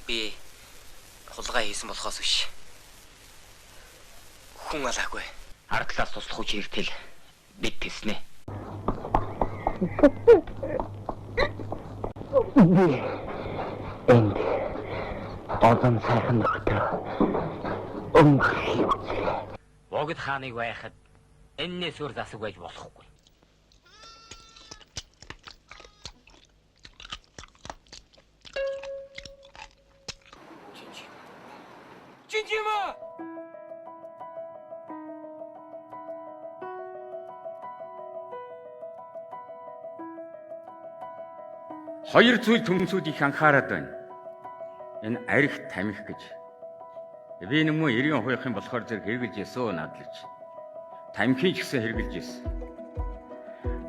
Би хулгай хийсэн болохоос биш. Хүн алаагүй. Ардлаас туслах үуч иртэл бид тэснэ. Энд олон сайхан нөхдөр өнгөрөх. Богд хааныг байхад энэс өөр засаг байж болохгүй. Чинчима! Хоёр зүйл төмсүүд их анхаарад байна. Энэ арх тамхи гэж. Би нэмүү 90% болохоор зэрэг хэрэгжилж ясөө надлаж. Тамхи ч гэсэн хэрэгжилж ясэн.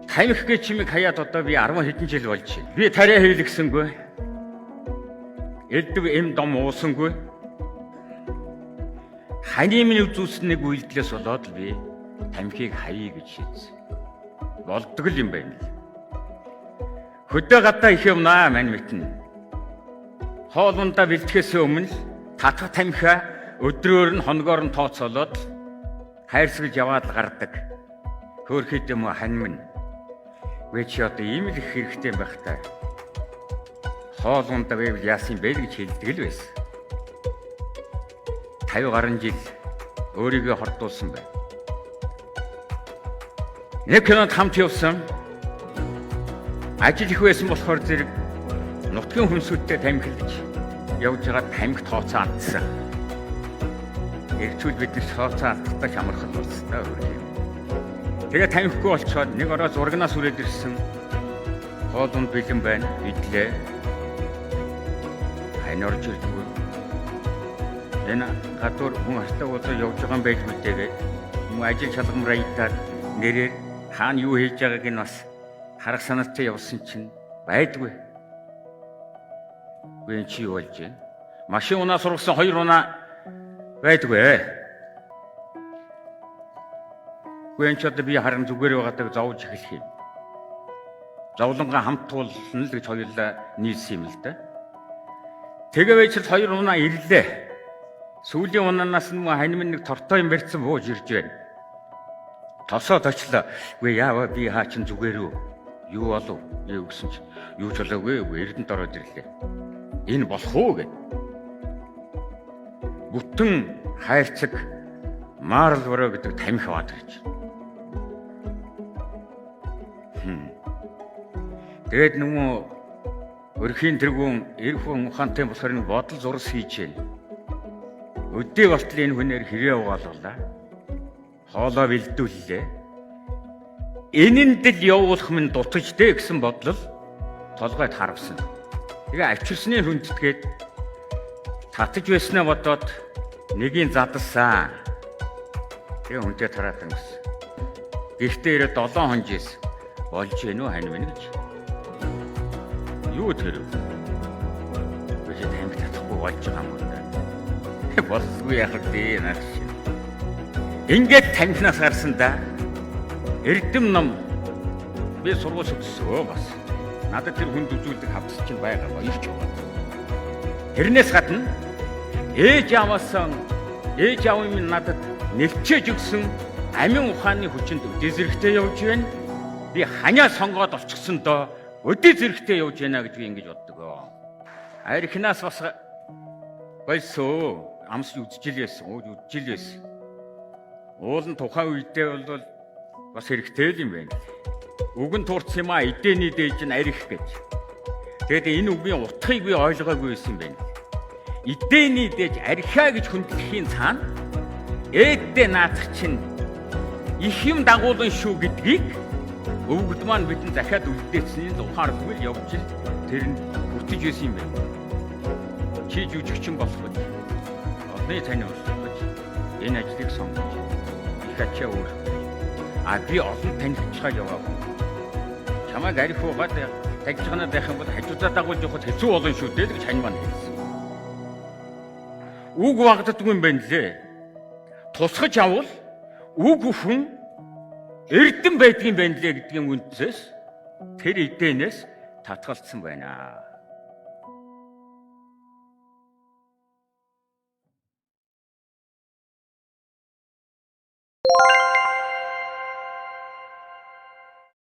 Тамхи гэж чимэг хаяад одоо би 10 хэдэн жил болж байна. Би тариа хийлгсэнгүй. Элдв эм дом уусангүй. Хани минь үзүүлсэн нэг үйлдэлээс болоод л би тамхиг хаяа гэж шийдсэн. Болдог л юм байна л. Хөдөө гадаа их юмнаа мань мэтнэ. Хоолундаа бэлтгэхээс өмнө татах тамхиа өдрөөр нь хоногоор нь тооцоолоод хайрсгалж яваад л гардаг. Хөөрхөд юм уу хань минь. Вэ чи одоо ийм л их хэрэгтэй байх та. Хоолундаа байвал яасан бэ гэж хэлдэг л байсан. 50 гаруй жил өөрийгөө хордуулсан байна. Нэг кинонд хамт явсан. Ажил их байсан болохоор зэрэг нутгийн хүнсүүдтэй тамхилж явж байгаа тамхи тооцоо алдсан. Эрчүүд бид тооцоо алдахтаа хамархал болсон даа өөр юм. Тэгээ тамхигүй болчоод нэг ороо зурагнаас үрээд ирсэн. Хоолунд бэлэн байна. Идлээ. Хань орж ирдэггүй. Энэ гадуур хүн артаа болоо явж байгаа юм байж мэдээгээд юм ажил шалгамраа идээд нэрээр хаана юу хийж байгааг нь бас харах санаатай явсан чинь байдгүй. Гүн чи юу болж байна? Машин унаа сургасан 2 унаа байдгүй. Гүн ч одоо би харин зүгээр байгаадаг зовж эхлэх юм. Зовлонгаа хамт туулна л гэж хоёулаа нийлсэн юм л да. Тэгээ байж 2 унаа ирлээ. Сүүлийн унаанаас нь хань минь нэг тортой юм барьсан бууж ирж байна. Тосоод очлоо. Гүй яава би хаа чин зүгээр үү? Юу болов? Юу гэсэн чи юу ч болоогүй. Эрдэнэт ороод ирлээ. Энэ болох уу гэв. Бүтэн хайрцаг Марл Бро гэдэг тамхи аваад ирж. Тэгээд нөгөө өрхийн тэргүүн эр хүн ухаантай болохоор нэг бодол зурс хийж байна. Өдөө болтол энэ хүнээр хэрэг угаалуулаа. Хоолоо бэлдүүллээ. Энэнд л явуулах минь дутаж дээ гэсэн бодлол толгойд харвсан. Тэгээ авчирсны хүндэтгээд татаж байснаа бодоод нэгийг задсан. Тэгээ хүнтэй тараад өнгөс. Гэхдээ ирээд 7 хоног жийс болж гэнэ үү хань минь гэж. Юу тэр вэ? Бид тамхи татахгүй болж байгаа юм даа. Болсгүй яах вэ наач. Ингээд тамхинаас гарсан да. Эрдэм ном би сургууль өгсөө бас. Надад тэр хүнд үзүүлдэг хавцал чинь байгаа гоё ч байна. Тэрнээс гадна ээж аав минь надад нэлчээж өгсөн амин ухааны хүчинд өдөө зэрэгтэй явж байна. Би ханиа сонгоод олчихсон доо өдөө зэрэгтэй явж байна гэж би ингэж боддог. Архинаас бас гойсоо амс үдчил байсан. Уул нь тухайн үедээ бол бас хэрэгтэй л юм байна. Үгэн туурсан юм а эдээний дээж нь арих гэж. Тэгэд энэ үгийн утгыг би ойлгоогүй байсан юм байна. Эдээний дээж архиа гэж хүндэтгэхийн цаана ээддээ наацх чинь их юм дагуулсан шүү гэдгийг өвгд маань бидэн захиад үлдээсний л ухааргүй л явж ил тэрэнд бүтэж байсан юм байна. Чи жүжигчин болох гэж. Одны тань болох гэж. Энэ ажлыг сонгож их ачаа өөр. Би олон танилцчаа яваа. Чамайг арих угаад тагж ганаад байх юм бол хажуудаа дагуулж явахд хэцүү болно шүү дээ гэж хань маань хэлсэн. Үг вагддаггүй юм байна лээ. Тусгаж авал үг хүн эрдэм байдгийн байна лээ гэдгийн үндсээс тэр эдээнээс татгалцсан байна.